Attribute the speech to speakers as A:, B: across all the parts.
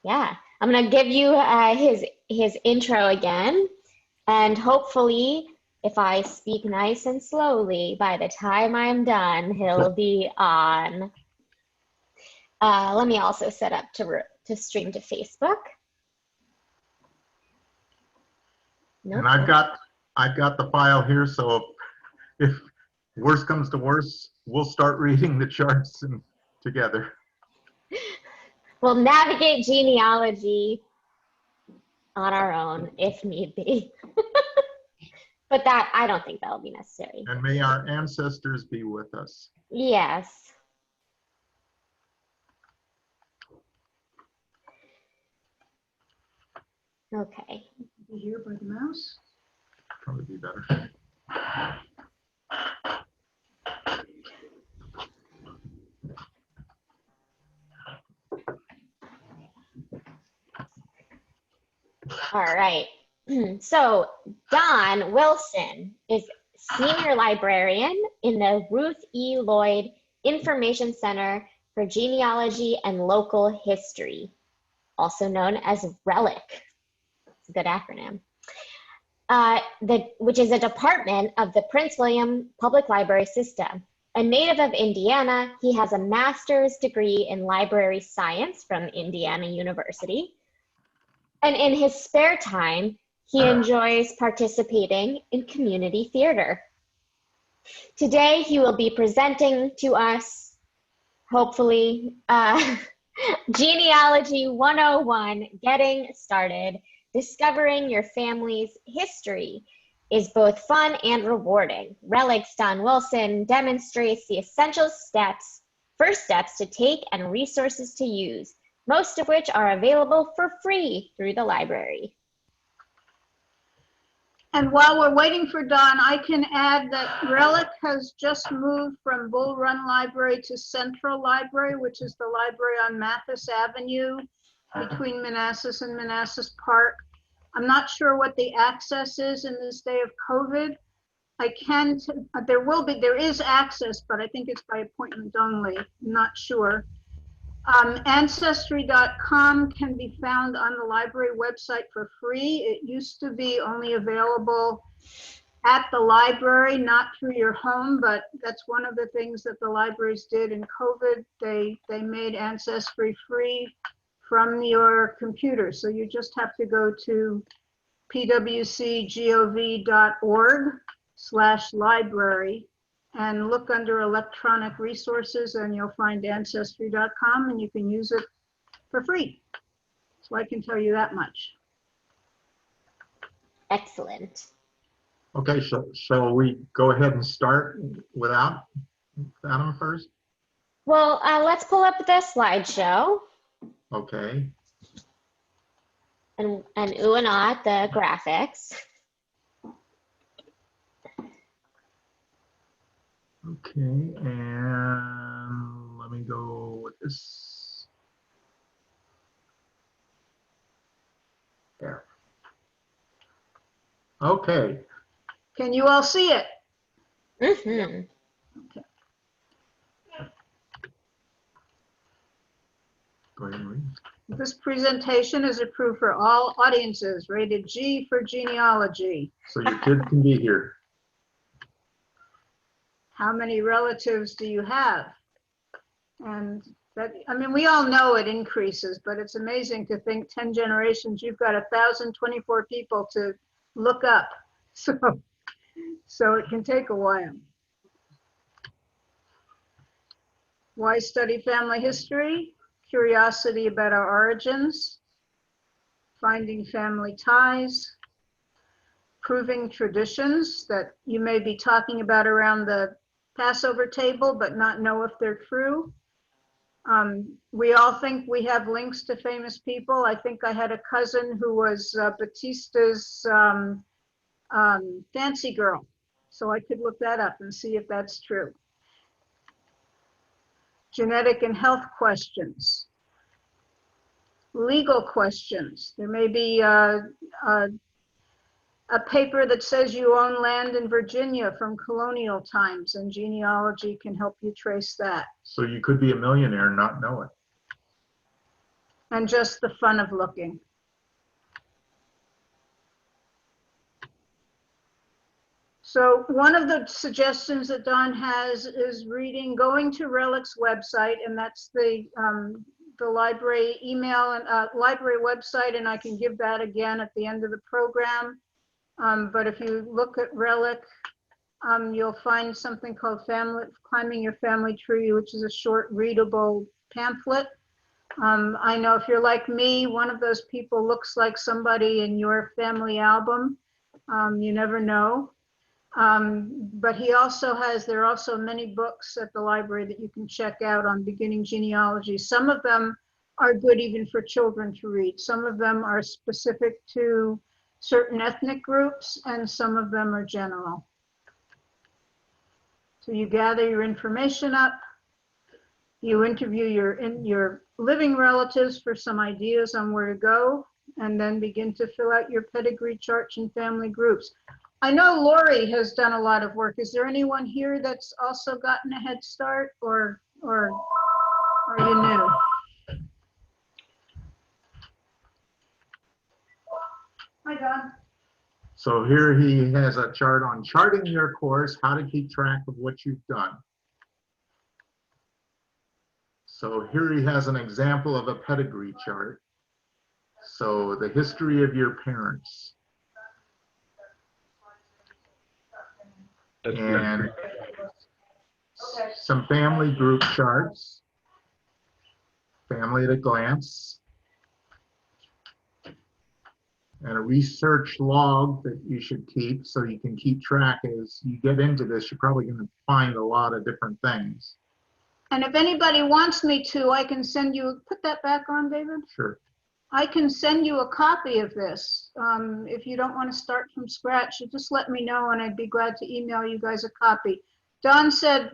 A: Yeah, I'm gonna give you his intro again, and hopefully, if I speak nice and slowly, by the time I'm done, he'll be on. Let me also set up to stream to Facebook.
B: Nope. And I've got the file here, so if worse comes to worse, we'll start reading the charts together.
A: We'll navigate genealogy on our own if need be. But that, I don't think that'll be necessary.
B: And may our ancestors be with us.
A: Yes. Okay.
C: Be here by the mouse.
B: Probably be better.
A: All right. So Don Wilson is senior librarian in the Ruth E. Lloyd Information Center for Genealogy and Local History, also known as RELIC. It's a good acronym. Which is a department of the Prince William Public Library System. A native of Indiana, he has a master's degree in library science from Indiana University. And in his spare time, he enjoys participating in community theater. Today, he will be presenting to us, hopefully, Genealogy 101, Getting Started. Discovering your family's history is both fun and rewarding. RELIC's Don Wilson demonstrates the essential first steps to take and resources to use, most of which are available for free through the library.
C: And while we're waiting for Don, I can add that RELIC has just moved from Bull Run Library to Central Library, which is the library on Mathis Avenue between Manassas and Manassas Park. I'm not sure what the access is in this day of COVID. There is access, but I think it's by appointment only. I'm not sure. Ancestry.com can be found on the library website for free. It used to be only available at the library, not through your home, but that's one of the things that the libraries did in COVID. They made Ancestry free from your computer. So you just have to go to pwcgov.org/library and look under electronic resources, and you'll find ancestry.com, and you can use it for free. So I can tell you that much.
A: Excellent.
B: Okay, so shall we go ahead and start without Adam first?
A: Well, let's pull up the slideshow.
B: Okay.
A: And ooh and ah, the graphics.
B: Okay, and let me go with this. There. Okay.
C: Can you all see it?
A: Mm-hmm.
C: Okay.
B: Go ahead and read.
C: This presentation is approved for all audiences, rated G for genealogy.
B: So your kids can be here.
C: How many relatives do you have? And that, I mean, we all know it increases, but it's amazing to think 10 generations, you've got 1,024 people to look up. So it can take a while. Why study family history? Curiosity about our origins, finding family ties, proving traditions that you may be talking about around the Passover table, but not know if they're true. We all think we have links to famous people. I think I had a cousin who was Batista's fancy girl. So I could look that up and see if that's true. Genetic and health questions. Legal questions. There may be a paper that says you own land in Virginia from colonial times, and genealogy can help you trace that.
B: So you could be a millionaire and not know it.
C: and just the fun of looking. So one of the suggestions that Don has is going to RELIC's website, and that's the library email and library website, and I can give that again at the end of the program. But if you look at RELIC, you'll find something called Climbing Your Family Tree, which is a short readable pamphlet. I know if you're like me, one of those people looks like somebody in your family album. You never know. But there are also many books at the library that you can check out on beginning genealogy. Some of them are good even for children to read. Some of them are specific to certain ethnic groups, and some of them are general. So you gather your information up, you interview your living relatives for some ideas on where to go, and then begin to fill out your pedigree charts and family groups. I know Lori has done a lot of work. Is there anyone here that's also gotten a head start, or are you new? Hi, Don.
B: So here he has a chart on charting your course, how to keep track of what you've done. So here he has an example of a pedigree chart. So the history of your parents. And some family group charts, family at a glance, and a research log that you should keep so you can keep track. As you get into this, you're probably going to find a lot of different things.
C: And if anybody wants me to, I can send you, put that back on, David?
B: Sure.
C: I can send you a copy of this. If you don't want to start from scratch, you just let me know and I'd be glad to email you guys a copy. Don said,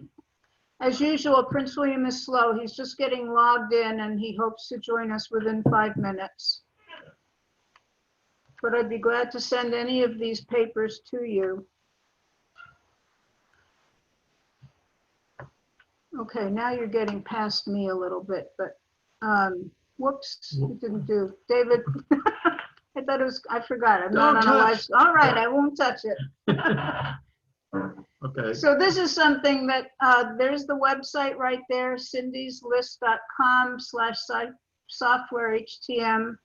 C: as usual, Prince William is slow. He's just getting logged in and he hopes to join us within 5 minutes. But I'd be glad to send any of these papers to you. Okay, now you're getting past me a little bit, but whoops, it didn't do. David, I thought it was, I forgot. I'm not on a live. All right, I won't touch it.
B: Okay.
C: So this is something that, there's the website right there, cindyslist.com/softwarehtm.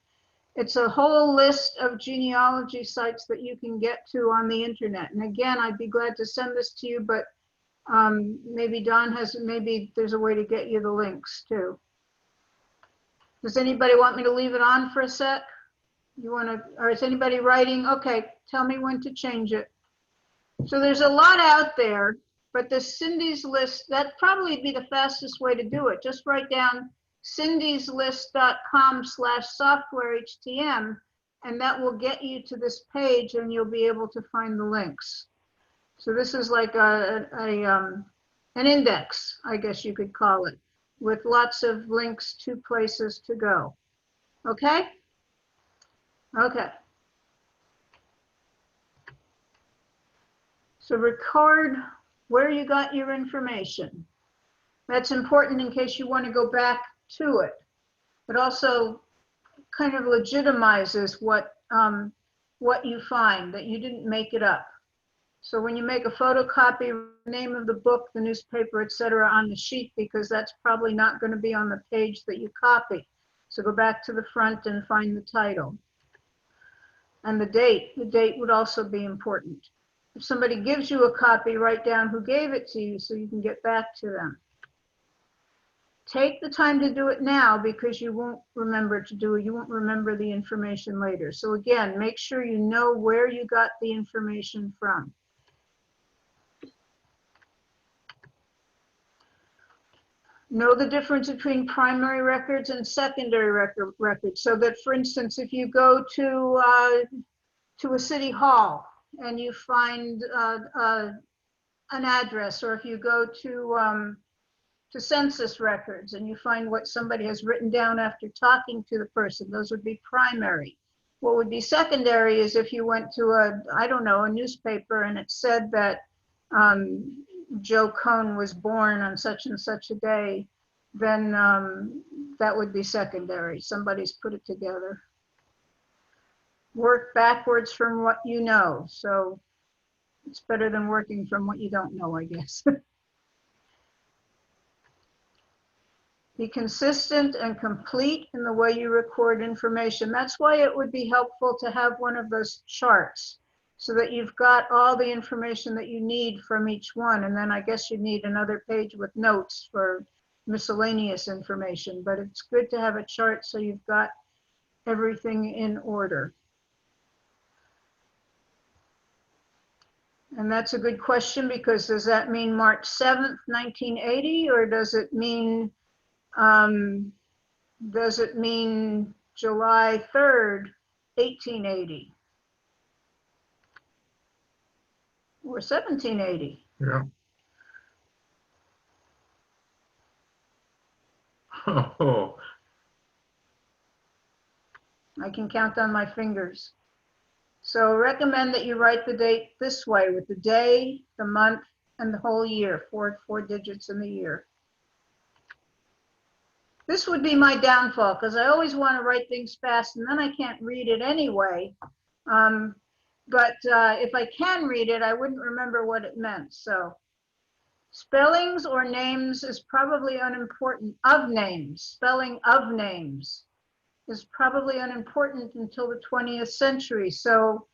C: It's a whole list of genealogy sites that you can get to on the internet. And again, I'd be glad to send this to you, but maybe Don has, maybe there's a way to get you the links too. Does anybody want me to leave it on for a sec? You want to, or is anybody writing? Okay, tell me when to change it. So there's a lot out there, but the Cindy's List, that'd probably be the fastest way to do it. Just write down cindyslist.com/softwarehtm, and that will get you to this page and you'll be able to find the links. So this is like an index, I guess you could call it, with lots of links to places to go. Okay? Okay. So record where you got your information. That's important in case you want to go back to it. It also kind of legitimizes what you find, that you didn't make it up. So when you make a photocopy, the name of the book, the newspaper, etc., on the sheet, because that's probably not going to be on the page that you copy. So go back to the front and find the title. And the date would also be important. If somebody gives you a copy, write down who gave it to you so you can get back to them. Take the time to do it now because you won't remember to do it. You won't remember the information later. So again, make sure you know where you got the information from. Know the difference between primary records and secondary records. So that, for instance, if you go to a city hall and you find an address, or if you go to census records and you find what somebody has written down after talking to the person, those would be primary. What would be secondary is if you went to I don't know, a newspaper and it said that Joe Cohn was born on such and such a day, then that would be secondary. Somebody's put it together. Work backwards from what you know. So it's better than working from what you don't know, I guess. Be consistent and complete in the way you record information. That's why it would be helpful to have one of those charts so that you've got all the information that you need from each one. And then I guess you need another page with notes for miscellaneous information, but it's good to have a chart so you've got everything in order. And that's a good question, because does that mean March 7th, 1980, or does it mean July 3rd, 1880? Or 1780?
B: Yeah. Oh.
C: I can count on my fingers. So recommend that you write the date this way, with the day, the month, and the whole year, four digits in the year. This would be my downfall, because I always want to write things fast and then I can't read it anyway. But if I can read it, I wouldn't remember what it meant. So spellings or names is probably unimportant. Of names, spelling of names is probably unimportant until the 20th century. So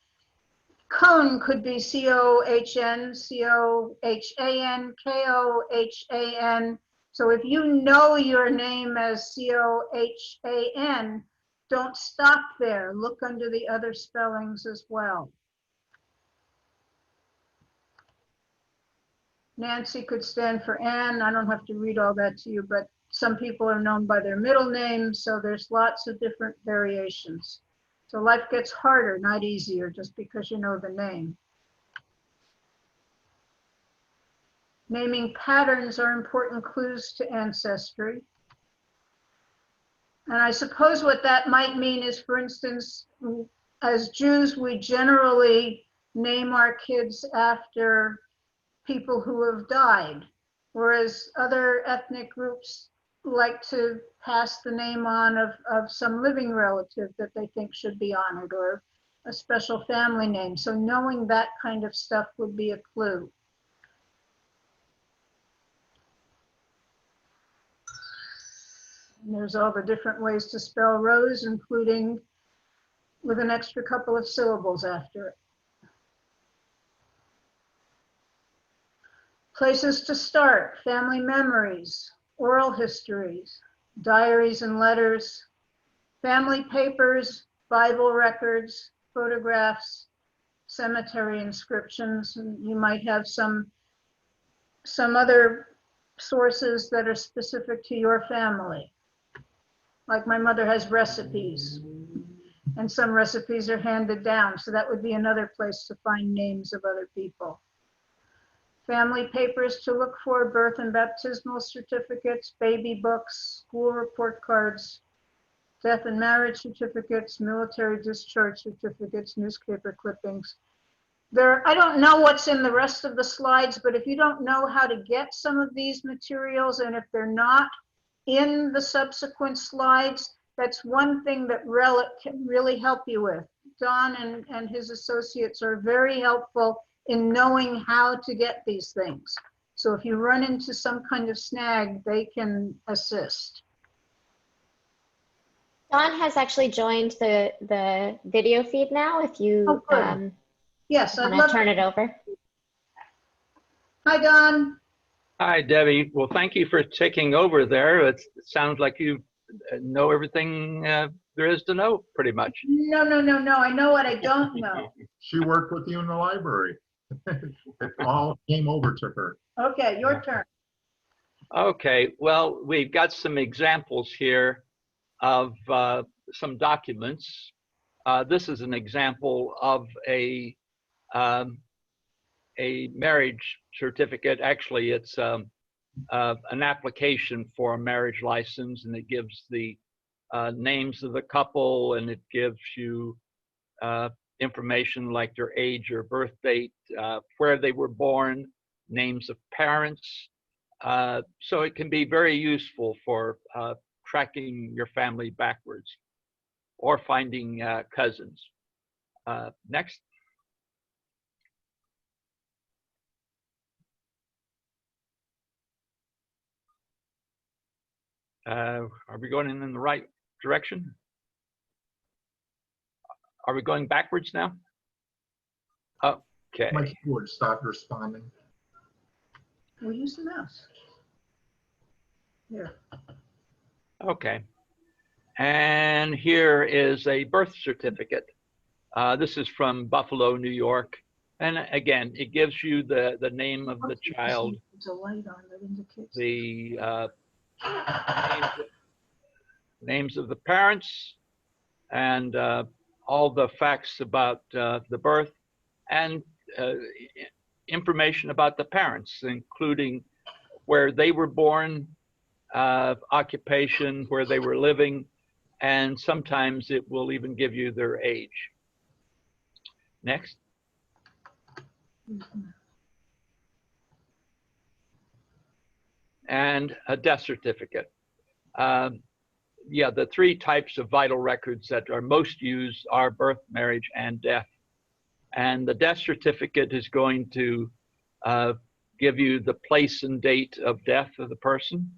C: Cohn could be C-O-H-N, C-O-H-A-N, K-O-H-A-N. So if you know your name as C-O-H-A-N, don't stop there. Look under the other spellings as well. Nancy could stand for Ann. I don't have to read all that to you, but some people are known by their middle names, so there's lots of different variations. So life gets harder, not easier, just because you know the name. Naming patterns are important clues to ancestry. And I suppose what that might mean is, for instance, as Jews, we generally name our kids after people who have died, whereas other ethnic groups like to pass the name on of some living relative that they think should be honored, or a special family name. So knowing that kind of stuff would be a clue. And there's all the different ways to spell Rose, including with an extra couple of syllables after it. Places to start: family memories, oral histories, diaries and letters, family papers, Bible records, photographs, cemetery inscriptions. And you might have some other sources that are specific to your family. Like my mother has recipes, and some recipes are handed down. So that would be another place to find names of other people. Family papers to look for: birth and baptismal certificates, baby books, school report cards, death and marriage certificates, military discharge certificates, newspaper clippings. I don't know what's in the rest of the slides, but if you don't know how to get some of these materials, and if they're not in the subsequent slides, that's one thing that RELIC can really help you with. Don and his associates are very helpful in knowing how to get these things. So if you run into some kind of snag, they can assist.
A: Don has actually joined the video feed now, if you
C: yes, I'd
A: want
C: love
A: to turn it over.
C: Hi, Don.
D: Hi, Debbie. Well, thank you for taking over there. It sounds like you know everything there is to know, pretty much.
C: No. I know what I don't know.
B: She worked with you in the library. It all came over to her.
C: Okay, your turn.
D: Okay, well, we've got some examples here of some documents. This is an example of a marriage certificate. Actually, it's an application for a marriage license, and it gives the names of the couple, and it gives you information like their age or birth date, where they were born, names of parents, So it can be very useful for tracking your family backwards or finding cousins. Next. Are we going in the right direction? Are we going backwards now? Okay.
B: My keyboard stopped responding.
C: We'll use the mouse. Here.
D: Okay. And here is a birth certificate. This is from Buffalo, New York. And again, it gives you the name of the child,
C: There's a light on that indicates.
D: the names of the parents, and all the facts about the birth, and information about the parents, including where they were born, occupation, where they were living, and sometimes it will even give you their age. Next. And a death certificate. Yeah, the three types of vital records that are most used are birth, marriage, and death. And the death certificate is going to give you the place and date of death of the person.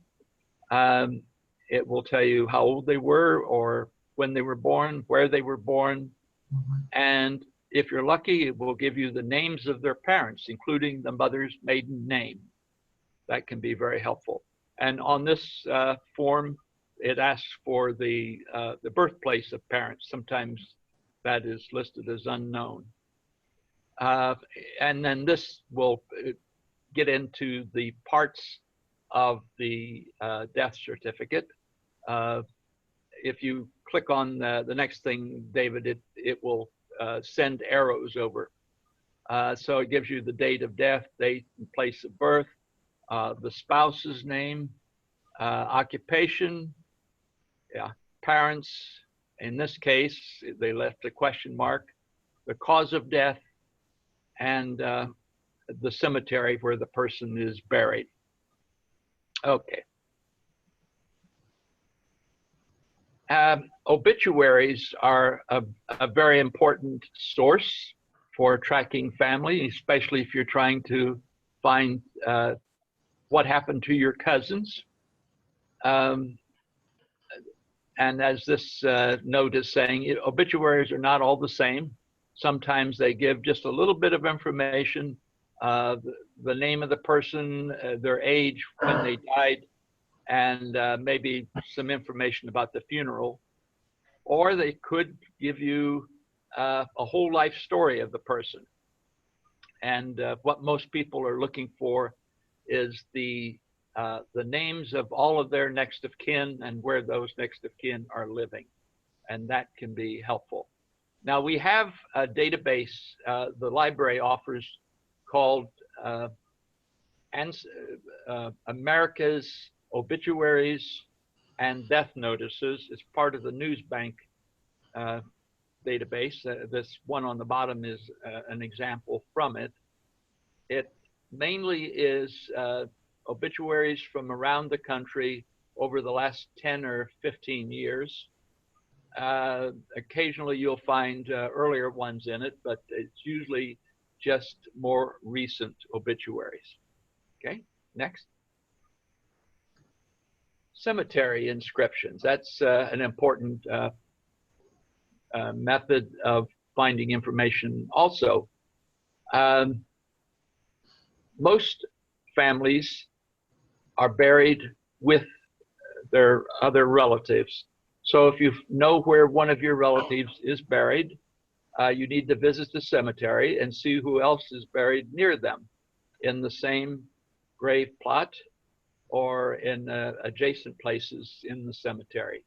D: It will tell you how old they were, or when they were born, where they were born. And if you're lucky, it will give you the names of their parents, including the mother's maiden name. That can be very helpful. And on this form, it asks for the birthplace of parents. Sometimes that is listed as unknown. And then this will get into the parts of the death certificate. If you click on the next thing, David, it will send arrows over. So it gives you the date of death, date and place of birth, the spouse's name, occupation, parents. In this case, they left a question mark, the cause of death, and the cemetery where the person is buried. Okay. Obituaries are a very important source for tracking family, especially if you're trying to find what happened to your cousins. And as this note is saying, obituaries are not all the same. Sometimes they give just a little bit of information, the name of the person, their age, when they died, and maybe some information about the funeral. Or they could give you a whole life story of the person. And what most people are looking for is the names of all of their next of kin and where those next of kin are living. And that can be helpful. Now we have a database the library offers called America's Obituaries and Death Notices. It's part of the News Bank database. This one on the bottom is an example from it. It mainly is obituaries from around the country over the last 10 or 15 years. Occasionally you'll find earlier ones in it, but it's usually just more recent obituaries. Okay, next. Cemetery inscriptions. That's an important method of finding information also. Most families are buried with their other relatives. So if you know where one of your relatives is buried, you need to visit the cemetery and see who else is buried near them in the same grave plot or in adjacent places in the cemetery.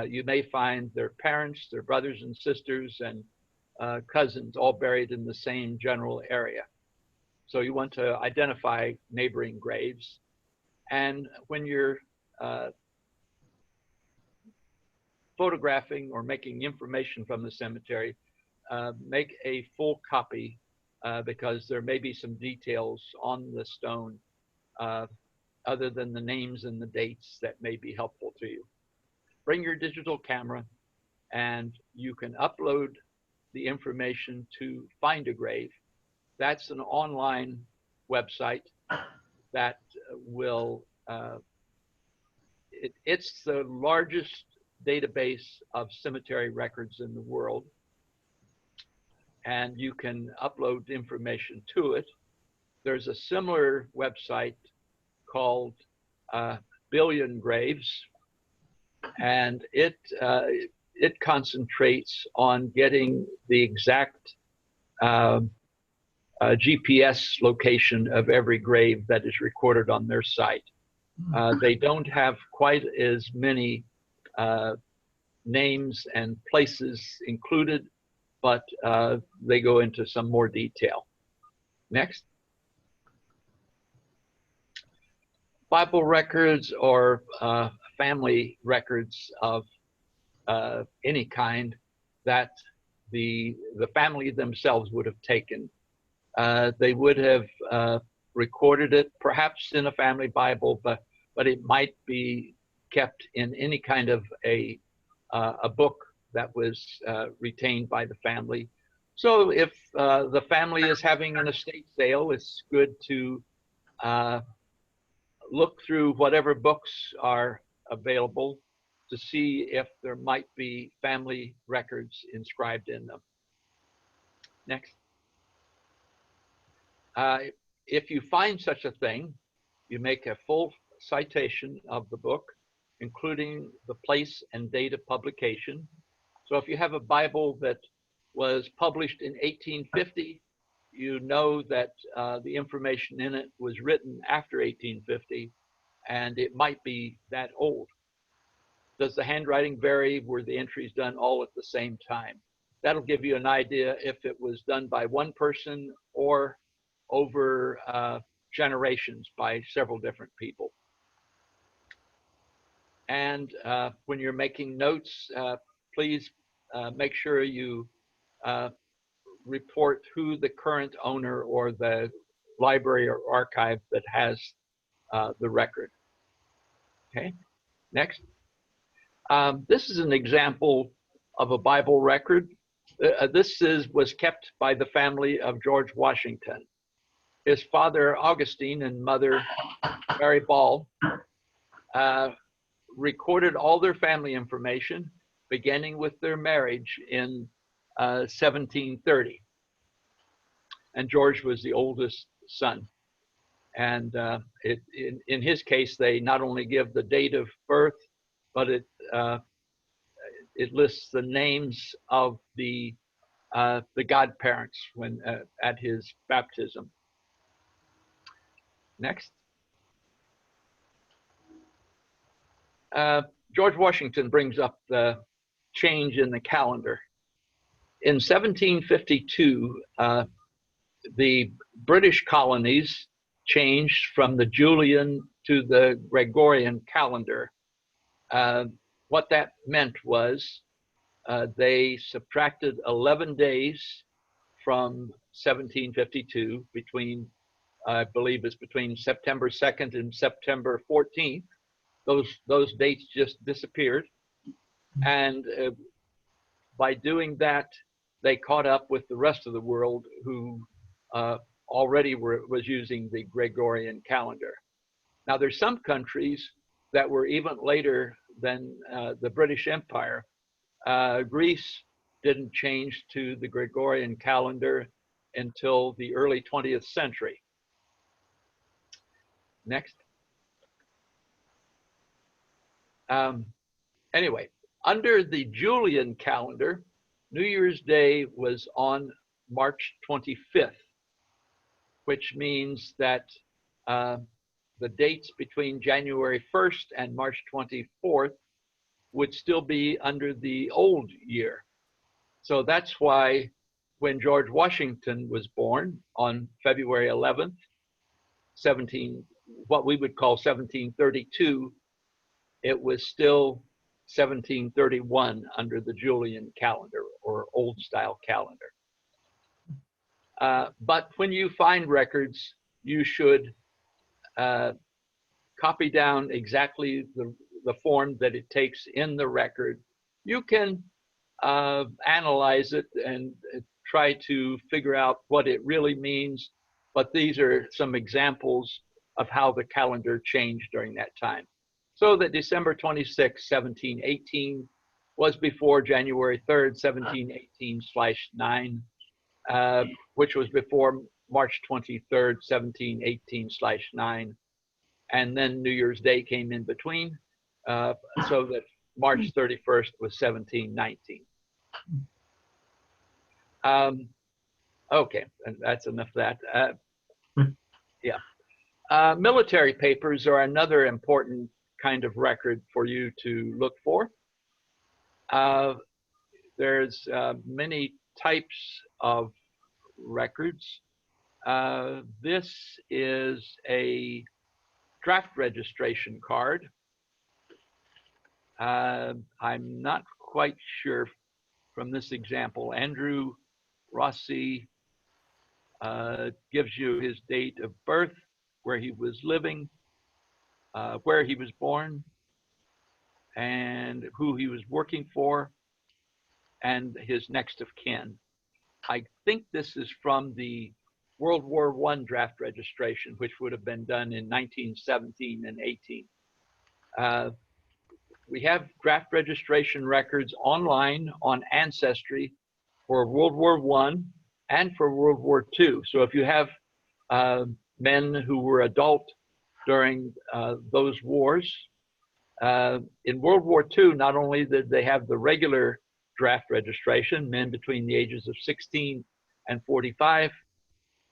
D: You may find their parents, their brothers and sisters, and cousins all buried in the same general area. So you want to identify neighboring graves. And when you're photographing or making information from the cemetery, make a full copy because there may be some details on the stone other than the names and the dates that may be helpful to you. Bring your digital camera and you can upload the information to Find a Grave. That's an online website that will, it's the largest database of cemetery records in the world. And you can upload information to it. There's a similar website called Billion Graves, and it concentrates on getting the exact GPS location of every grave that is recorded on their site. They don't have quite as many names and places included, but they go into some more detail. Next. Bible records or family records of any kind that the family themselves would have taken. They would have recorded it perhaps in a family Bible, but it might be kept in any kind of a book that was retained by the family. So if the family is having an estate sale, it's good to look through whatever books are available to see if there might be family records inscribed in them. Next. If you find such a thing, you make a full citation of the book, including the place and date of publication. So if you have a Bible that was published in 1850, you know that the information in it was written after 1850, and it might be that old. Does the handwriting vary? Were the entries done all at the same time? That'll give you an idea if it was done by one person or over generations by several different people. And when you're making notes, please make sure you report who the current owner or the library or archive that has the record. Okay, next. This is an example of a Bible record. This was kept by the family of George Washington. His father, Augustine, and mother, Mary Ball, recorded all their family information, beginning with their marriage in 1730. And George was the oldest son. And in his case, they not only give the date of birth, but it lists the names of the godparents when at his baptism. Next. George Washington brings up the change in the calendar. In 1752, the British colonies changed from the Julian to the Gregorian calendar. What that meant was they subtracted 11 days from 1752 between, I believe it's between September 2nd and September 14th. Those dates just disappeared. And by doing that, they caught up with the rest of the world who already was using the Gregorian calendar. Now, there's some countries that were even later than the British Empire. Greece didn't change to the Gregorian calendar until the early 20th century. Next. Anyway, under the Julian calendar, New Year's Day was on March 25th, which means that the dates between January 1st and March 24th would still be under the old year. So that's why when George Washington was born on February 11th, what we would call 1732, it was still 1731 under the Julian calendar or old style calendar. But when you find records, you should copy down exactly the form that it takes in the record. You can analyze it and try to figure out what it really means, but these are some examples of how the calendar changed during that time. So that December 26, 1718 was before January 3rd, 1718/9, which was before March 23rd, 1718/9. And then New Year's Day came in between, so that March 31st was 1719. Okay, and that's enough of that. Yeah. Military papers are another important kind of record for you to look for. There's many types of records. This is a draft registration card. I'm not quite sure from this example. Andrew Rossi gives you his date of birth, where he was living, where he was born, and who he was working for, and his next of kin. I think this is from the World War I draft registration, which would have been done in 1917 and 18. We have draft registration records online on Ancestry for World War I and for World War II. So if you have men who were adult during those wars, in World War II, not only did they have the regular draft registration, men between the ages of 16 and 45,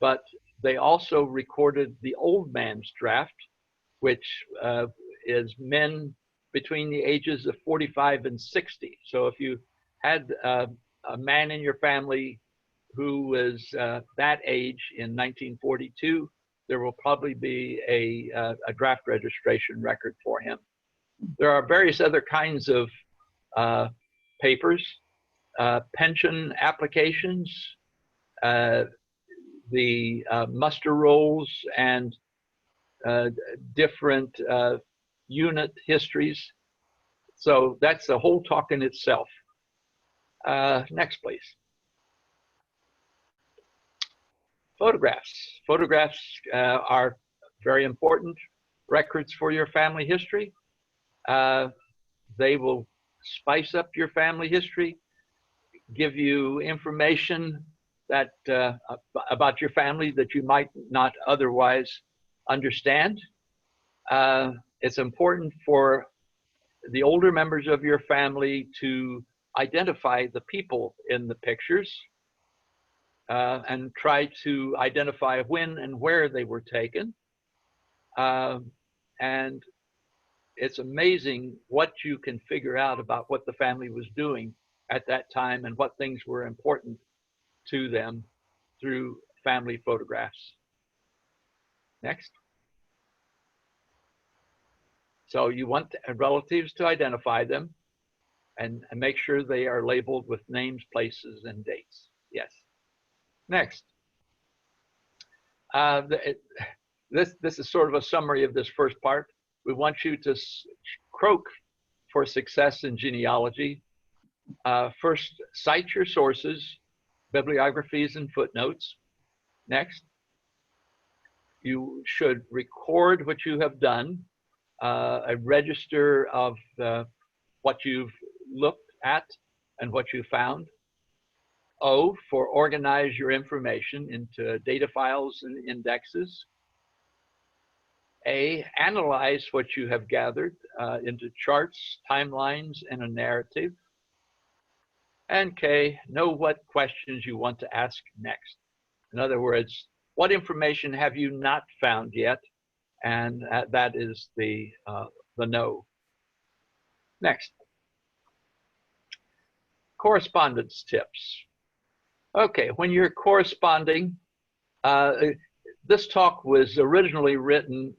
D: but they also recorded the old man's draft, which is men between the ages of 45 and 60. So if you had a man in your family who was that age in 1942, there will probably be a draft registration record for him. There are various other kinds of papers, pension applications, the muster rolls, and different unit histories. So that's a whole talk in itself. Next, please. Photographs. Photographs are very important records for your family history. They will spice up your family history, give you information that about your family that you might not otherwise understand. It's important for the older members of your family to identify the people in the pictures and try to identify when and where they were taken. And it's amazing what you can figure out about what the family was doing at that time and what things were important to them through family photographs. Next. So you want relatives to identify them and make sure they are labeled with names, places, and dates. Yes. Next. This is sort of a summary of this first part. We want you to croak for success in genealogy. First, cite your sources, bibliographies, and footnotes. Next. You should record what you have done, a register of what you've looked at and what you found. O, for organize your information into data files and indexes. A, analyze what you have gathered into charts, timelines, and a narrative. And K, know what questions you want to ask next. In other words, what information have you not found yet? And that is the no. Next. Correspondence tips. Okay, when you're corresponding, this talk was originally written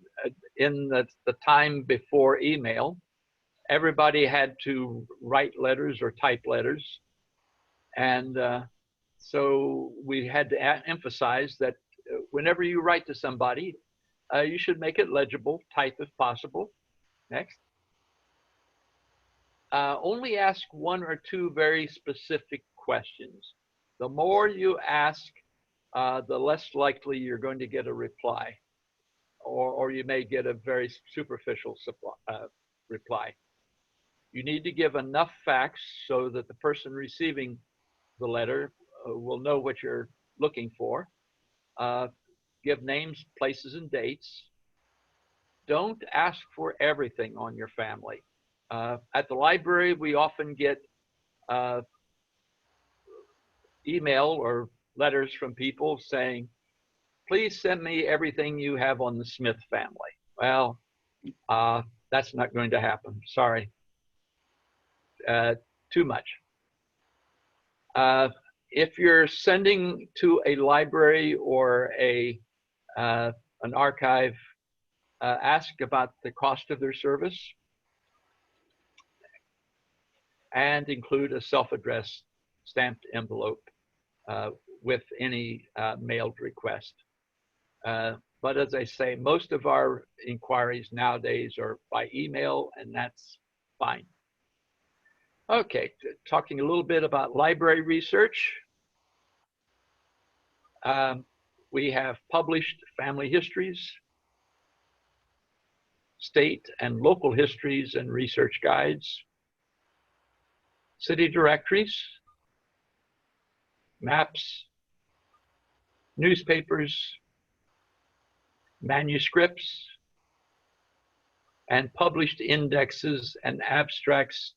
D: in the time before email. Everybody had to write letters or type letters. And so we had to emphasize that whenever you write to somebody, You should make it legible, type if possible. Next. Only ask one or two very specific questions. The more you ask, the less likely you're going to get a reply, or you may get a very superficial reply. You need to give enough facts so that the person receiving the letter will know what you're looking for. Give names, places, and dates. Don't ask for everything on your family. At the library, we often get email or letters from people saying, please send me everything you have on the Smith family. Well, that's not going to happen. Sorry. Too much. If you're sending to a library or an archive, ask about the cost of their service and include a self-addressed stamped envelope with any mailed request. But as I say, most of our inquiries nowadays are by email, and that's fine. Okay, talking a little bit about library research. We have published family histories, state and local histories and research guides, city directories, maps, newspapers, manuscripts, and published indexes and abstracts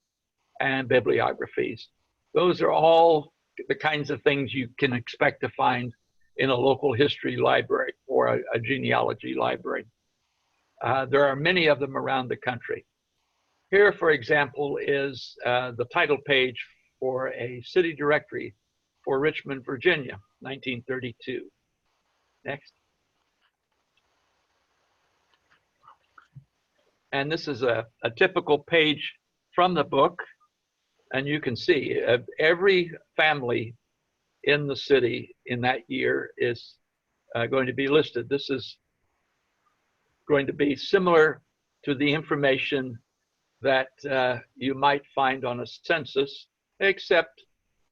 D: and bibliographies. Those are all the kinds of things you can expect to find in a local history library or a genealogy library. There are many of them around the country. Here, for example, is the title page for a city directory for Richmond, Virginia, 1932. Next. And this is a typical page from the book. And you can see every family in the city in that year is going to be listed. This is going to be similar to the information that you might find on a census, except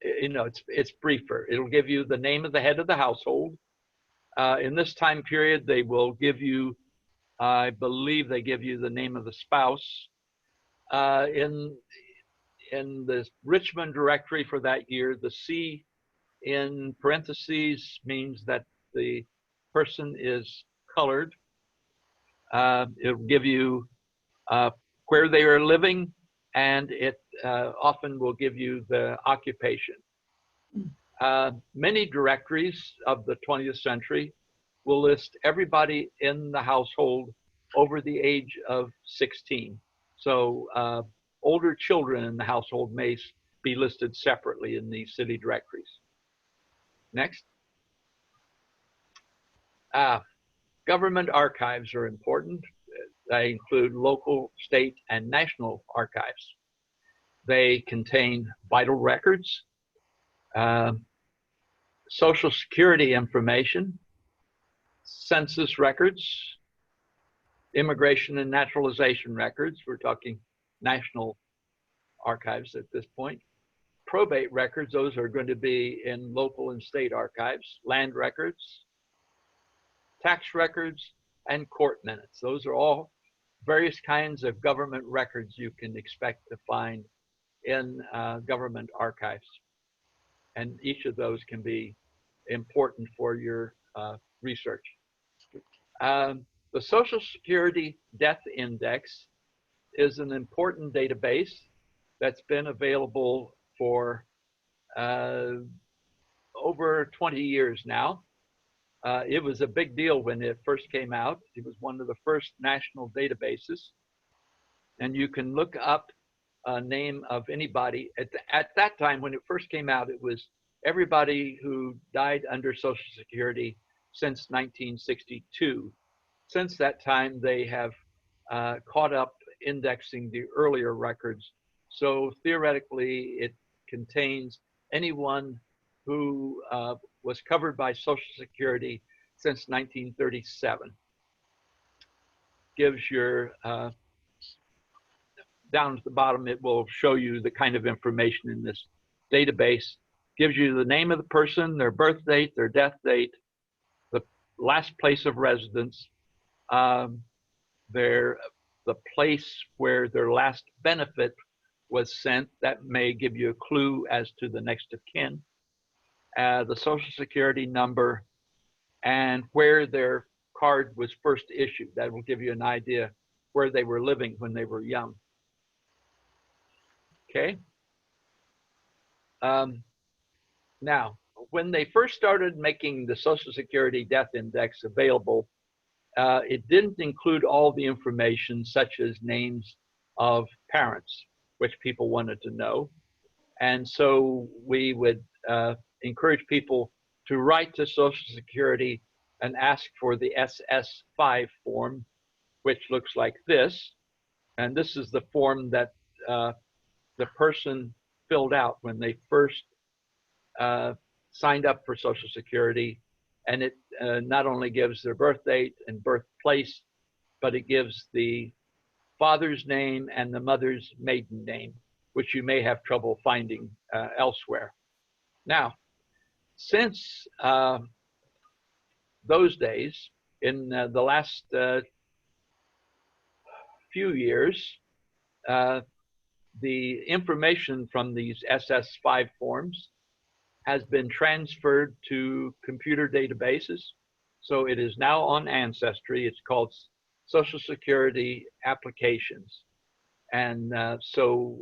D: it's briefer. It'll give you the name of the head of the household. In this time period, they will give you, I believe they give you the name of the spouse. In the Richmond directory for that year, the C in parentheses means that the person is colored. It'll give you where they are living, and it often will give you the occupation. Many directories of the 20th century will list everybody in the household over the age of 16. So older children in the household may be listed separately in these city directories. Next. Government archives are important. They include local, state, and national archives. They contain vital records, Social Security information, census records, immigration and naturalization records. We're talking national archives at this point. Probate records, those are going to be in local and state archives. Land records, tax records, and court minutes. Those are all various kinds of government records you can expect to find in government archives. And each of those can be important for your research. The Social Security Death Index is an important database that's been available for over 20 years now. It was a big deal when it first came out. It was one of the first national databases. And you can look up a name of anybody. At that time, when it first came out, it was everybody who died under Social Security since 1962. Since that time, they have caught up indexing the earlier records. So theoretically, it contains anyone who was covered by Social Security since 1937. gives your, down at the bottom, it will show you the kind of information in this database. Gives you the name of the person, their birth date, their death date, the last place of residence, the place where their last benefit was sent. That may give you a clue as to the next of kin, the Social Security number, and where their card was first issued. That will give you an idea where they were living when they were young. Okay. Now, when they first started making the Social Security Death Index available, it didn't include all the information such as names of parents, which people wanted to know. And so we would encourage people to write to Social Security and ask for the SS5 form, which looks like this. And this is the form that the person filled out when they first signed up for Social Security. And it not only gives their birth date and birthplace, but it gives the father's name and the mother's maiden name, which you may have trouble finding elsewhere. Now, since those days, in the last few years, the information from these SS5 forms has been transferred to computer databases. So it is now on Ancestry. It's called Social Security Applications. And so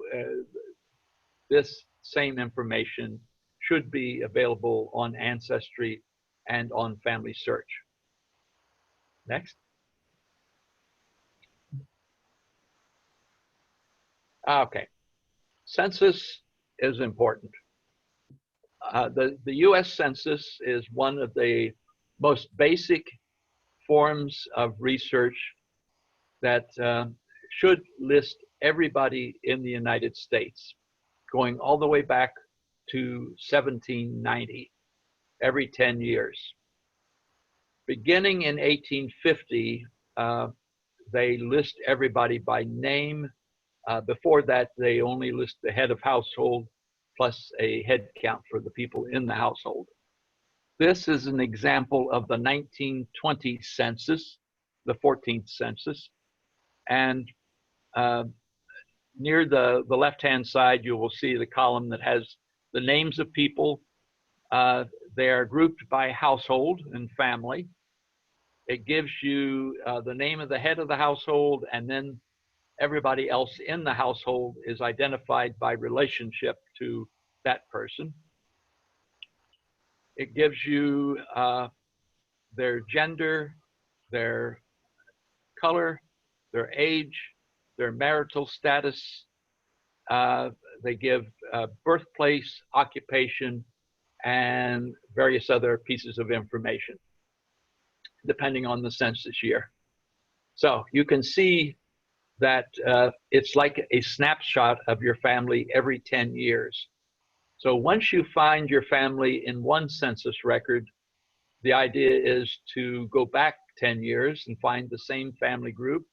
D: this same information should be available on Ancestry and on Family Search. Next. Okay, census is important. The US Census is one of the most basic forms of research that should list everybody in the United States, going all the way back to 1790, every 10 years. Beginning in 1850, they list everybody by name. Before that, they only list the head of household plus a head count for the people in the household. This is an example of the 1920 census, the 14th census. And near the left-hand side, you will see the column that has the names of people. They are grouped by household and family. It gives you the name of the head of the household, and then everybody else in the household is identified by relationship to that person. It gives you their gender, their color, their age, their marital status. They give birthplace, occupation, and various other pieces of information, depending on the census year. So you can see that it's like a snapshot of your family every 10 years. So once you find your family in one census record, the idea is to go back 10 years and find the same family group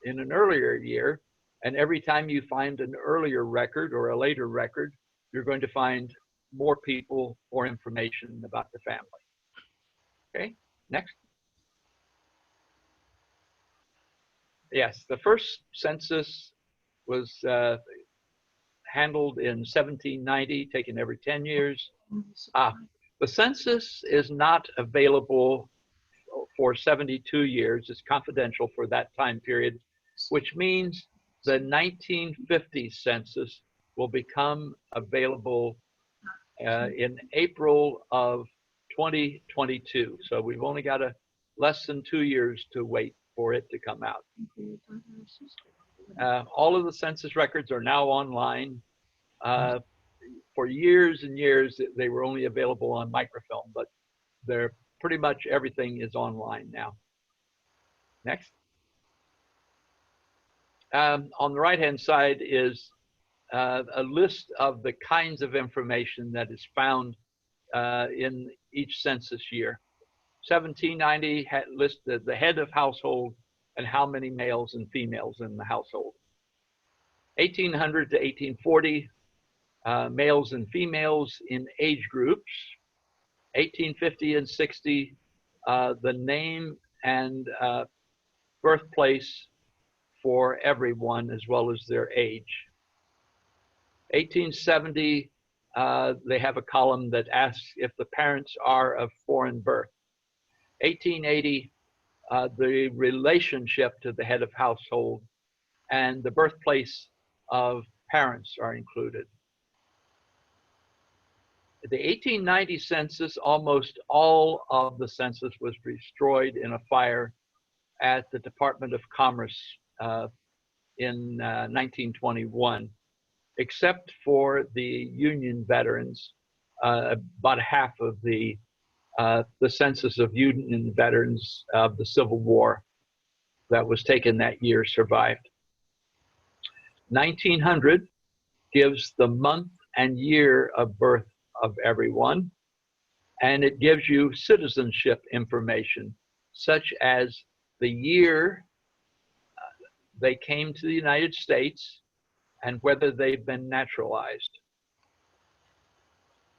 D: in an earlier year. And every time you find an earlier record or a later record, you're going to find more people or information about the family. Okay, next. Yes, the first census was handled in 1790, taken every 10 years. The census is not available for 72 years. It's confidential for that time period, which means the 1950 census will become available in April of 2022. So we've only got less than 2 years to wait for it to come out. All of the census records are now online. For years and years, they were only available on microfilm, but they're pretty much everything is online now. Next. On the right-hand side is a list of the kinds of information that is found in each census year. 1790 had listed the head of household and how many males and females in the household. 1800 to 1840, males and females in age groups. 1850 and 60, the name and birthplace for everyone as well as their age. 1870, they have a column that asks if the parents are of foreign birth. 1880, the relationship to the head of household and the birthplace of parents are included. The 1890 census, almost all of the census was destroyed in a fire at the Department of Commerce in 1921, except for the Union veterans. About half of the census of Union veterans of the Civil War that was taken that year survived. 1900 gives the month and year of birth of everyone, and it gives you citizenship information, such as the year they came to the United States and whether they've been naturalized.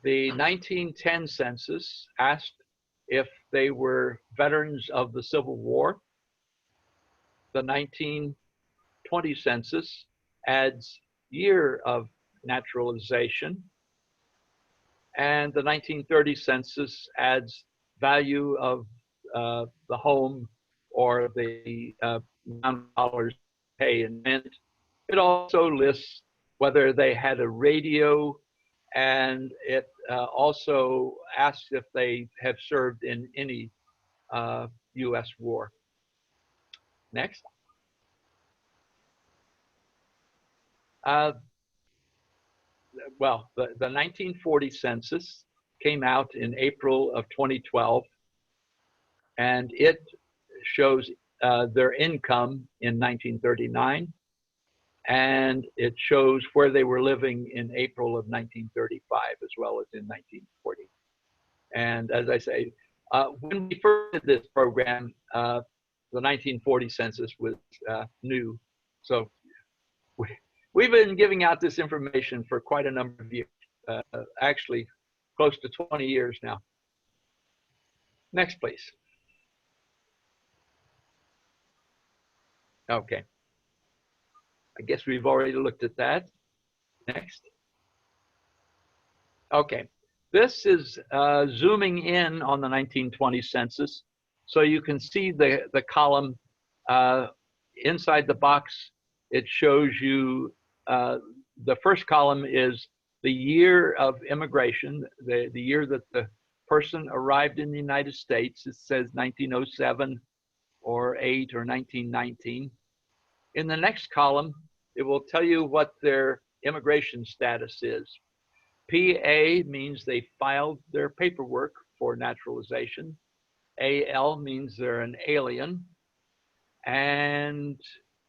D: The 1910 census asked if they were veterans of the Civil War. The 1920 census adds year of naturalization. And the 1930 census adds value of the home or the $1 pay and rent. It also lists whether they had a radio, and it also asks if they have served in any U.S. war. Next. Well, the 1940 census came out in April of 2012, and it shows their income in 1939, and it shows where they were living in April of 1935 as well as in 1940. And as I say, when we first did this program, the 1940 census was new. So we've been giving out this information for quite a number of years, actually close to 20 years now. Next, please. Okay. I guess we've already looked at that. Next. Okay. This is zooming in on the 1920 census. So you can see the column inside the box. It shows you the first column is the year of immigration, the year that the person arrived in the United States. It says 1907 or 8 or 1919. In the next column, it will tell you what their immigration status is. PA means they filed their paperwork for naturalization. AL means they're an alien. And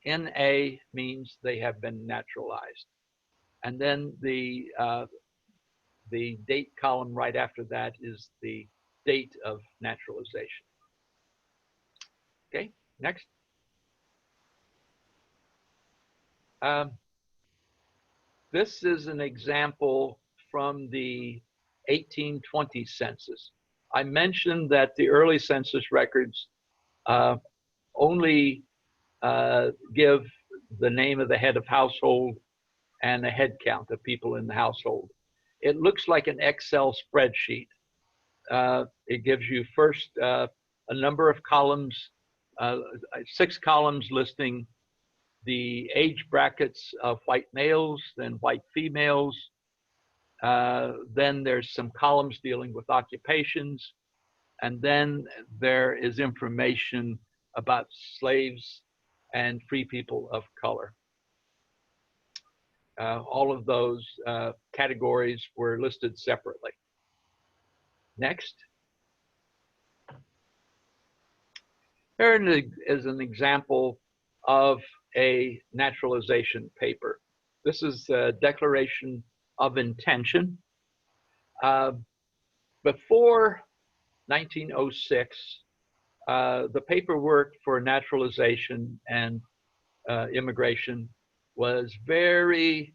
D: NA means they have been naturalized. And then the date column right after that is the date of naturalization. Okay, next. This is an example from the 1820 census. I mentioned that the early census records only give the name of the head of household and the head count of people in the household. It looks like an Excel spreadsheet. It gives you first a number of columns, 6 columns listing the age brackets of white males, then white females. Then there's some columns dealing with occupations. And then there is information about slaves and free people of color. All of those categories were listed separately. Next. Here is an example of a naturalization paper. This is a declaration of intention. Before 1906, the paperwork for naturalization and immigration was very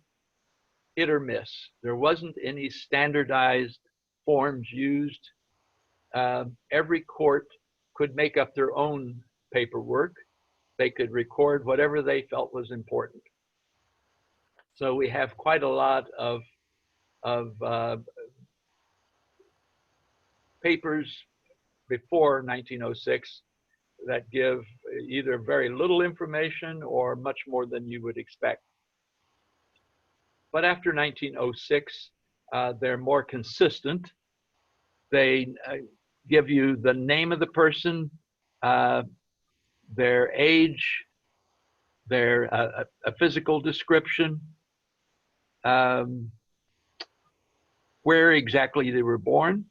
D: hit or miss. There wasn't any standardized forms used. Every court could make up their own paperwork. They could record whatever they felt was important. So we have quite a lot of papers before 1906 that give either very little information or much more than you would expect. But after 1906, they're more consistent. They give you the name of the person, their age, their a physical description, where exactly they were born,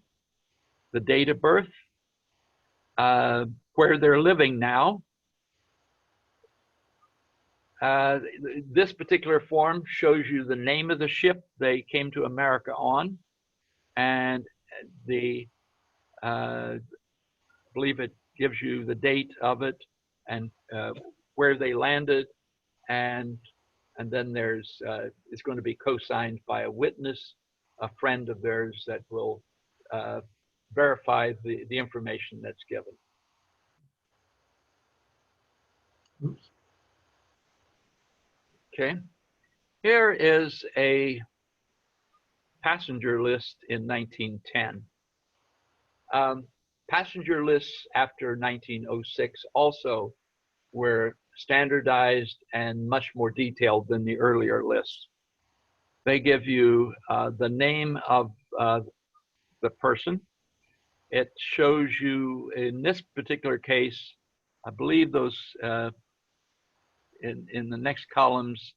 D: the date of birth, where they're living now. This particular form shows you the name of the ship they came to America on, and the I believe it gives you the date of it and where they landed, and then there's it's going to be co-signed by a witness, a friend of theirs that will verify the information that's given.
B: Oops.
D: Okay, here is a passenger list in 1910. Passenger lists after 1906 also were standardized and much more detailed than the earlier lists. They give you the name of the person. It shows you, in this particular case, I believe those in the next columns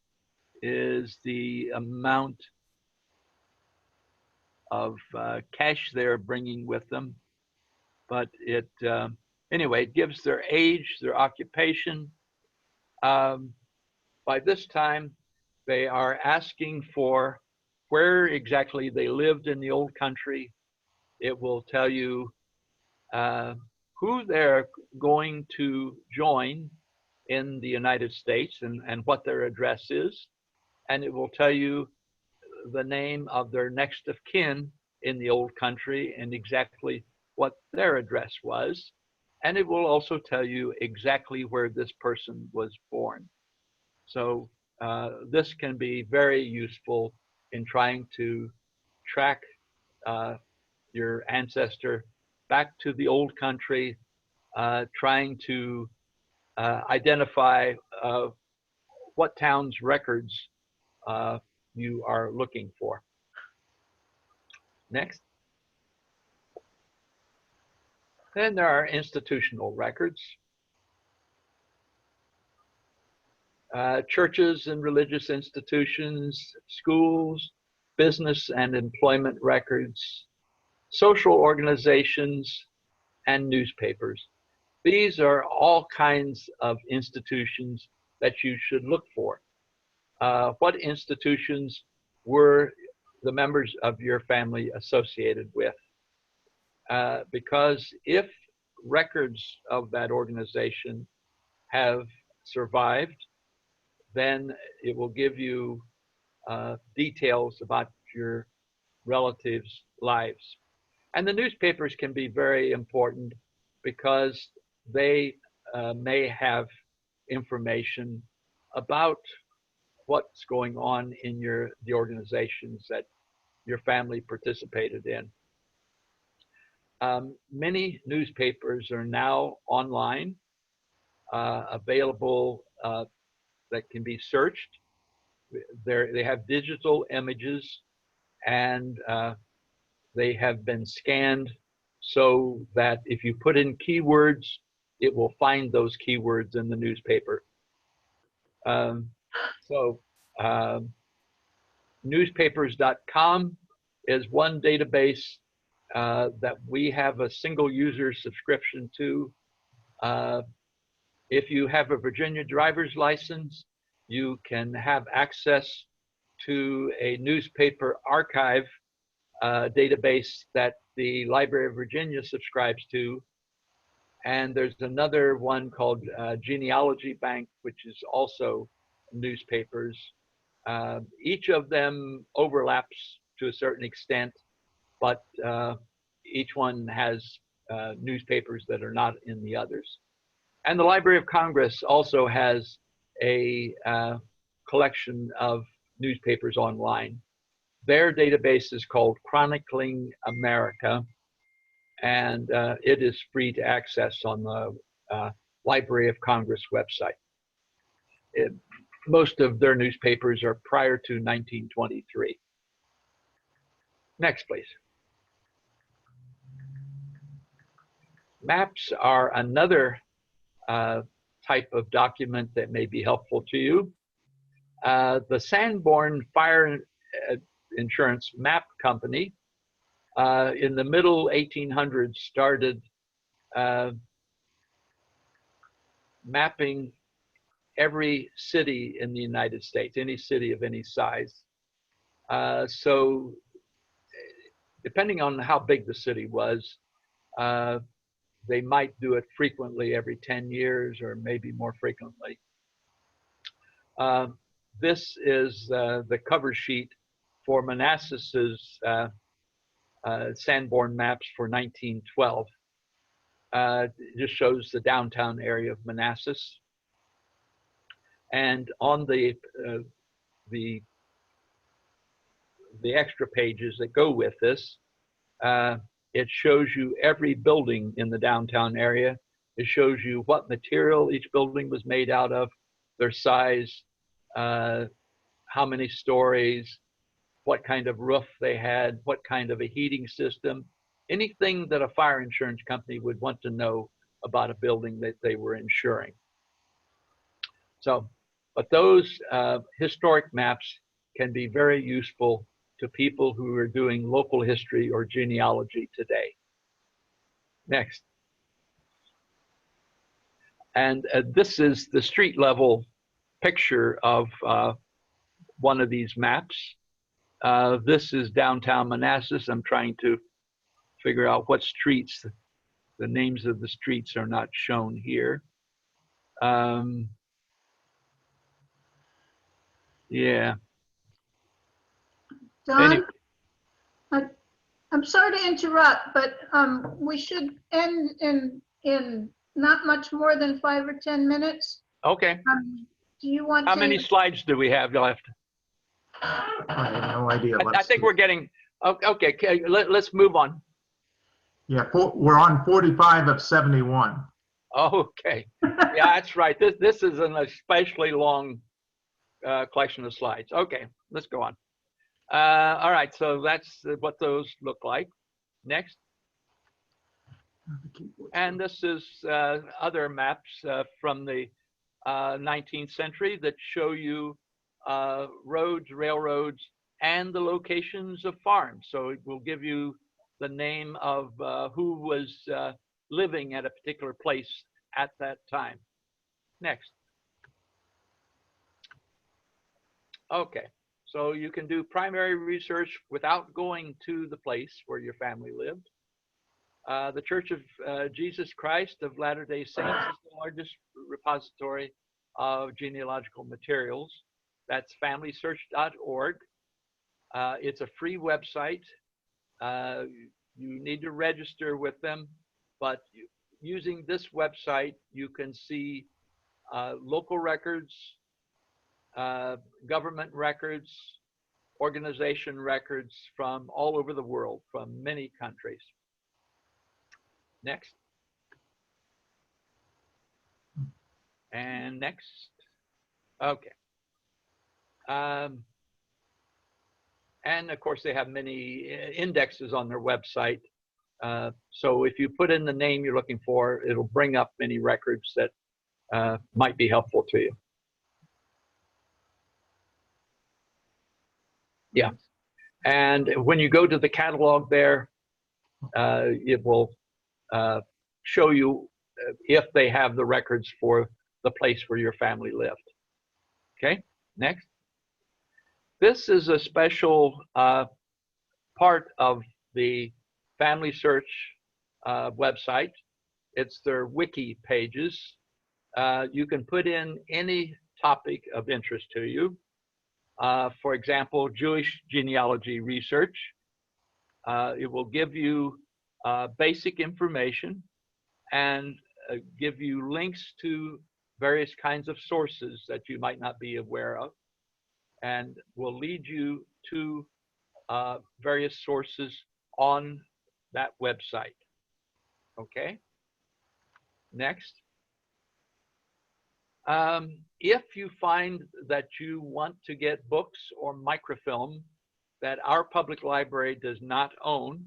D: is the amount of cash they're bringing with them. But it, anyway, it gives their age, their occupation. By this time, they are asking for where exactly they lived in the old country. It will tell you who they're going to join in the United States and what their address is. And it will tell you the name of their next of kin in the old country and exactly what their address was. And it will also tell you exactly where this person was born. So this can be very useful in trying to track your ancestor back to the old country, trying to identify what town's records you are looking for. Next. Then there are institutional records. Churches and religious institutions, schools, business and employment records, social organizations, and newspapers. These are all kinds of institutions that you should look for. What institutions were the members of your family associated with? Because if records of that organization have survived, then it will give you details about your relatives' lives. And the newspapers can be very important because they may have information about what's going on in the organizations that your family participated in. Many newspapers are now online, available that can be searched. They have digital images, and they have been scanned so that if you put in keywords, it will find those keywords in the newspaper. Newspapers.com is one database that we have a single user subscription to. If you have a Virginia driver's license, you can have access to a newspaper archive database that the Library of Virginia subscribes to. And there's another one called Genealogy Bank, which is also newspapers. Each of them overlaps to a certain extent, but each one has newspapers that are not in the others. And the Library of Congress also has a collection of newspapers online. Their database is called Chronicling America, and it is free to access on the Library of Congress website. Most of their newspapers are prior to 1923. Next, please. Maps are another type of document that may be helpful to you. The Sanborn Fire Insurance Map Company in the middle 1800s started mapping every city in the United States, any city of any size. So depending on how big the city was, they might do it frequently, every 10 years or maybe more frequently. This is the cover sheet for Manassas's Sanborn maps for 1912. It just shows the downtown area of Manassas. And on the extra pages that go with this, it shows you every building in the downtown area. It shows you what material each building was made out of, their size, how many stories, what kind of roof they had, what kind of a heating system, anything that a fire insurance company would want to know about a building that they were insuring. So, but those historic maps can be very useful to people who are doing local history or genealogy today. Next. And this is the street level picture of one of these maps. This is downtown Manassas. I'm trying to figure out what streets, the names of the streets are not shown here. Yeah.
C: Don, I'm sorry to interrupt, but we should end in not much more than 5 or 10 minutes.
D: Okay.
C: Do you want
D: How many slides do we have left?
B: I have no idea.
D: I think we're getting, okay, let's move on.
B: Yeah, we're on 45 of 71.
D: Okay. Yeah, that's right. This is an especially long collection of slides. Okay, let's go on. All right, so that's what those look like. Next. And this is other maps from the 19th century that show you roads, railroads, and the locations of farms. So it will give you the name of who was living at a particular place at that time. Next. Okay, so you can do primary research without going to the place where your family lived. The Church of Jesus Christ of Latter-day Saints is the largest repository of genealogical materials. That's familysearch.org. It's a free website. You need to register with them, but using this website, you can see local records, government records, organization records from all over the world, from many countries. Next. And next. Okay. And of course, they have many indexes on their website. So if you put in the name you're looking for, it'll bring up many records that might be helpful to you. Yeah. And when you go to the catalog there, it will show you if they have the records for the place where your family lived. Okay, next. This is a special part of the Family Search website. It's their wiki pages. You can put in any topic of interest to you. For example, Jewish genealogy research. It will give you basic information and give you links to various kinds of sources that you might not be aware of, and will lead you to various sources on that website. Okay, next. If you find that you want to get books or microfilm that our public library does not own,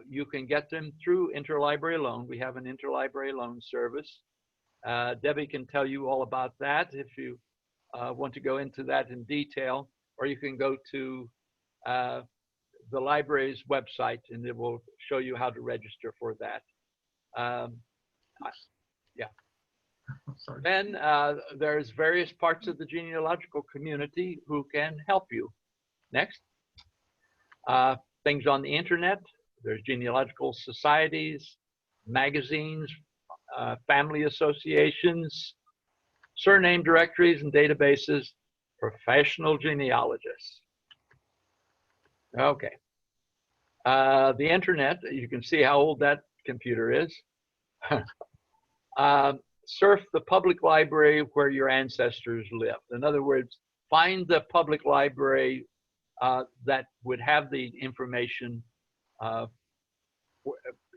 D: you can get them through interlibrary loan. We have an interlibrary loan service. Debbie can tell you all about that if you want to go into that in detail, or you can go to the library's website and it will show you how to register for that. Yeah.
B: Sorry.
D: Then there's various parts of the genealogical community who can help you. Next. Things on the internet. There's genealogical societies, magazines, family associations, surname directories and databases, professional genealogists. Okay. The internet, you can see how old that computer is. Surf the public library where your ancestors lived. In other words, find the public library that would have the information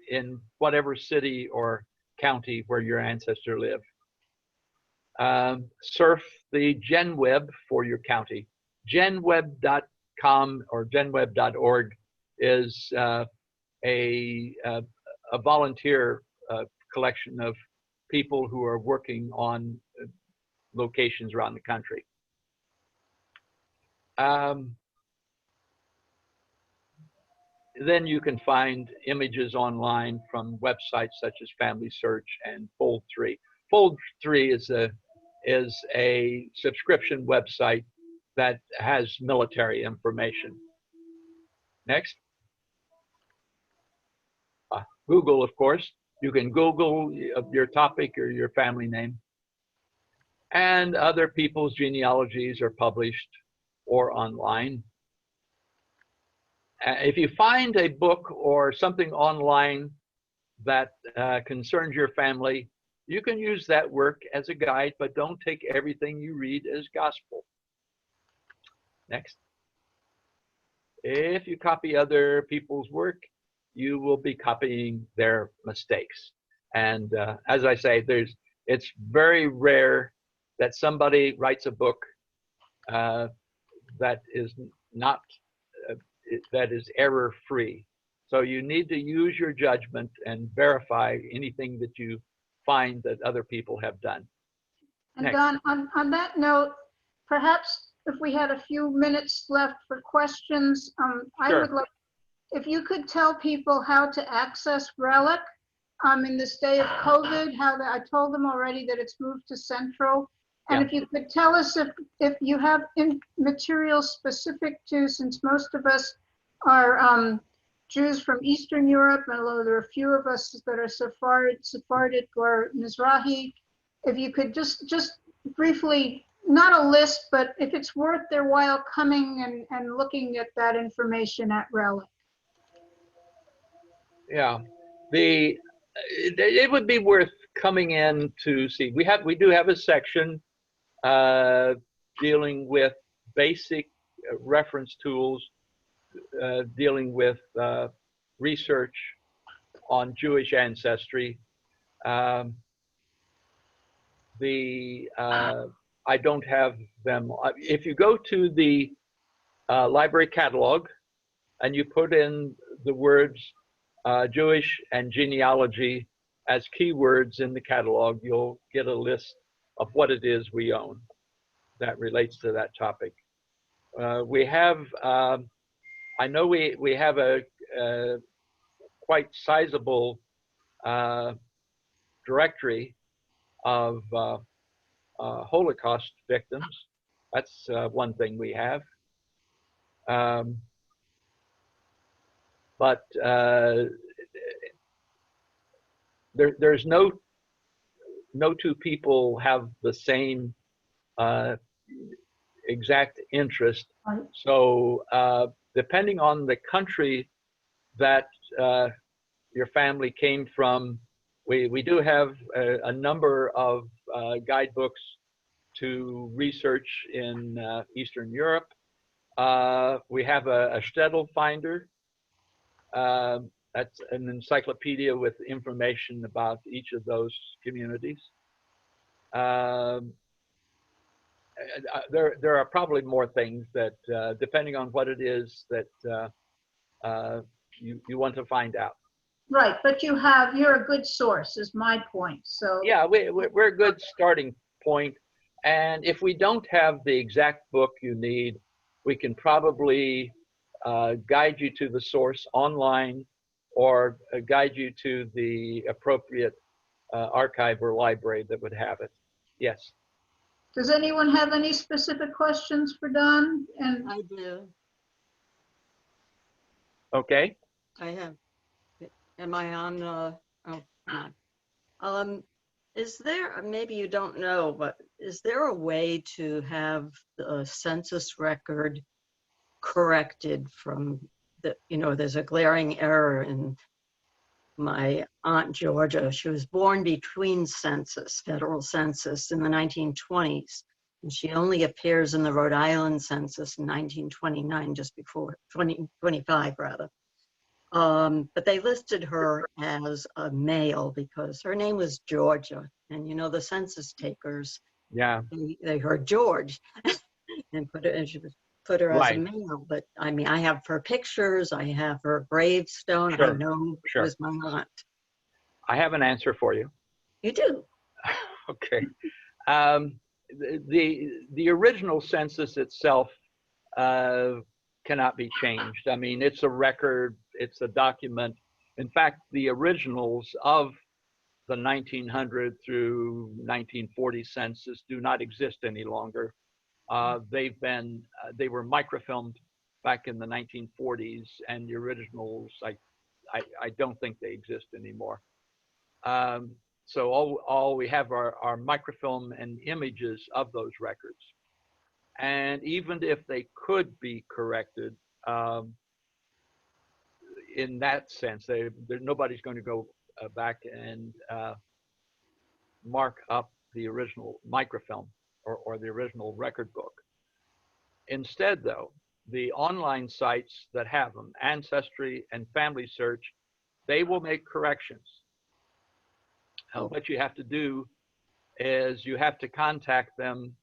D: in whatever city or county where your ancestor lived. Surf the GenWeb for your county. GenWeb.com or GenWeb.org is a volunteer collection of people who are working on locations around the country. Then you can find images online from websites such as Family Search and Fold3. Fold3 is a subscription website that has military information. Next. Google, of course. You can Google your topic or your family name. And other people's genealogies are published or online. If you find a book or something online that concerns your family, you can use that work as a guide, but don't take everything you read as gospel. Next. If you copy other people's work, you will be copying their mistakes. And as I say, it's very rare that somebody writes a book that is not that is error-free. So you need to use your judgment and verify anything that you find that other people have done.
C: And
D: Next.
C: Don, on that note, perhaps if we had a few minutes left for questions, I
D: Sure.
C: would like, if you could tell people how to access RELIC in this day of COVID, I told them already that it's moved to Central. And
D: Yeah.
C: if you could tell us if you have material specific to, since most of us are Jews from Eastern Europe, and although there are a few of us that are Sephardic or Mizrahi, if you could just briefly, not a list, but if it's worth their while coming and looking at that information at RELIC.
D: Yeah, it would be worth coming in to see. We do have a section dealing with basic reference tools, dealing with research on Jewish ancestry. I don't have them. If you go to the library catalog and you put in the words Jewish and genealogy as keywords in the catalog, you'll get a list of what it is we own that relates to that topic. We have, I know we have a quite sizable directory of Holocaust victims. That's one thing we have. But there's no two people have the same exact interest.
C: Right.
D: So depending on the country that your family came from, we do have a number of guidebooks to research in Eastern Europe. We have a shtetl finder. That's an encyclopedia with information about each of those communities. There are probably more things that, depending on what it is that you want to find out.
C: Right, but you're a good source, is my point. So
D: Yeah, we're a good starting point. And if we don't have the exact book you need, we can probably guide you to the source online, or guide you to the appropriate archive or library that would have it. Yes.
C: does anyone have any specific questions for Don? And
E: I do.
D: Okay.
E: I have. Am I on? Oh, no. Is there, maybe you don't know, but is there a way to have the census record corrected from the, there's a glaring error in my Aunt Georgia. She was born between federal census in the 1920s, and she only appears in the Rhode Island census in 1929, just before 2025 rather. But they listed her as a male because her name was Georgia, and the census takers,
D: Yeah.
E: they heard George and she was put her as a
D: Right.
E: male. But I mean, I have her pictures, I have her gravestone.
D: Sure.
E: I know
D: Sure.
E: it was my aunt.
D: I have an answer for you.
E: You do?
D: Okay. The original census itself cannot be changed. I mean, it's a record, it's a document. In fact, the originals of the 1900 through 1940 census do not exist any longer. They were microfilmed back in the 1940s, and the originals, I don't think they exist anymore. So all we have are microfilm and images of those records. And even if they could be corrected, in that sense, nobody's going to go back and mark up the original microfilm or the original record book. Instead, though, the online sites that have them, Ancestry and Family Search, they will make corrections. What you have to do is you have to contact them.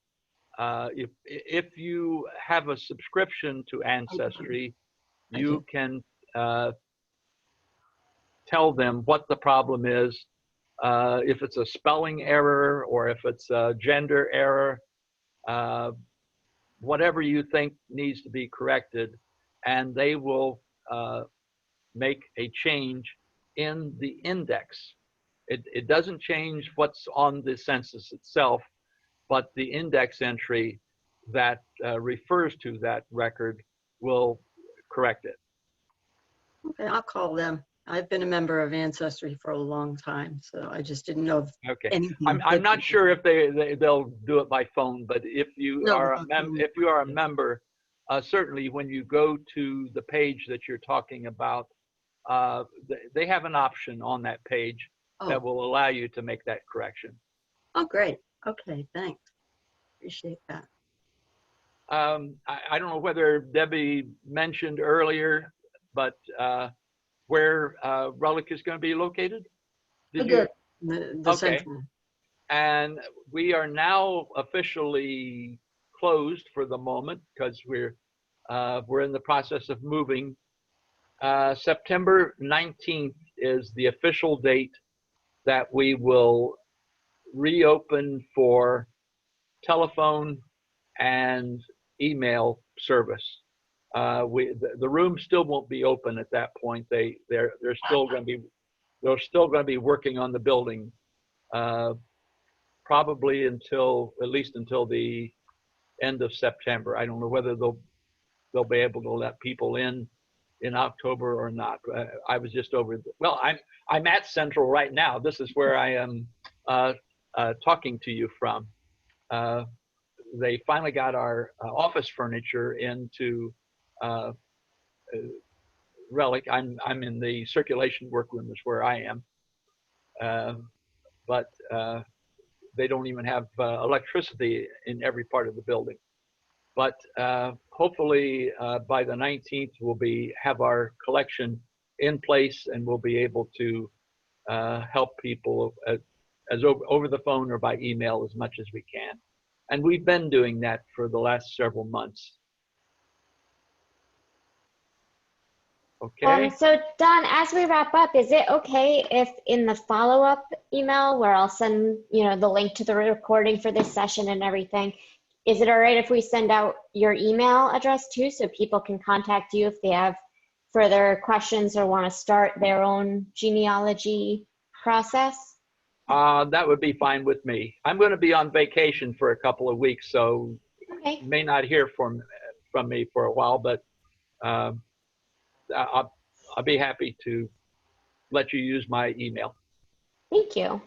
D: If you have a subscription to Ancestry, you can tell them what the problem is, if it's a spelling error or if it's a gender error, whatever you think needs to be corrected, and they will make a change in the index. It doesn't change what's on the census itself, but the index entry that refers to that record will correct it.
E: Okay, I'll call them. I've been a member of Ancestry for a long time, so I just didn't know if anything.
D: I'm not sure if they'll do it by phone, but if you are a member, certainly when you go to the page that you're talking about, they have an option on that page that will allow you to make that correction.
E: Oh, great. Okay, thanks. Appreciate that.
D: I don't know whether Debbie mentioned earlier, but where RELIC is going to be located?
E: The
D: Okay.
E: central.
D: And we are now officially closed for the moment because we're in the process of moving. September 19th is the official date that we will reopen for telephone and email service. The room still won't be open at that point. They're still going to be working on the building, probably at least until the end of September. I don't know whether they'll be able to let people in in October or not. I was just over. Well, I'm at Central right now. This is where I am talking to you from. They finally got our office furniture into RELIC. I'm in the circulation workroom is where I am, but they don't even have electricity in every part of the building. But hopefully by the 19th we'll have our collection in place, and we'll be able to help people as over the phone or by email as much as we can. And we've been doing that for the last several months. Okay.
A: So Don, as we wrap up, is it okay if in the follow-up email where I'll send, the link to the recording for this session and everything, is it all right if we send out your email address too, so people can contact you if they have further questions or want to start their own genealogy process?
D: That would be fine with me. I'm going to be on vacation for a couple of weeks, so
A: okay.
D: You may not hear from me for a while, but I'll be happy to let you use my email.
A: Thank you.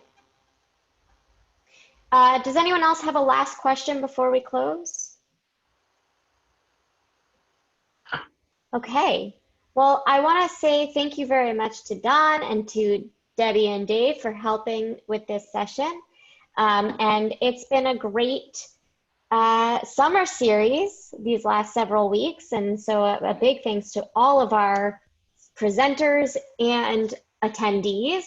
A: Does anyone else have a last question before we close? Okay. Well, I want to say thank you very much to Don and to Debbie and Dave for helping with this session. And it's been a great summer series these last several weeks. And so a big thanks to all of our presenters and attendees.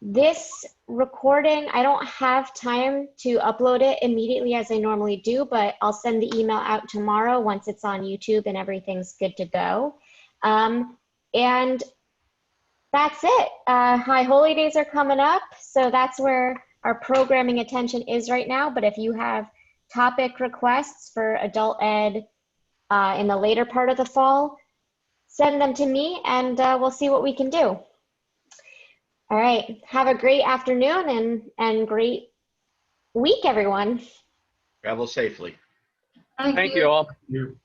A: This recording, I don't have time to upload it immediately as I normally do, but I'll send the email out tomorrow once it's on YouTube and everything's good to go. And that's it. High Holy Days are coming up, so that's where our programming attention is right now. But if you have topic requests for adult ed in the later part of the fall, send them to me and we'll see what we can do. All right, have a great afternoon and great week, everyone.
F: Travel safely.
C: Thank
D: Thank you all.
B: You.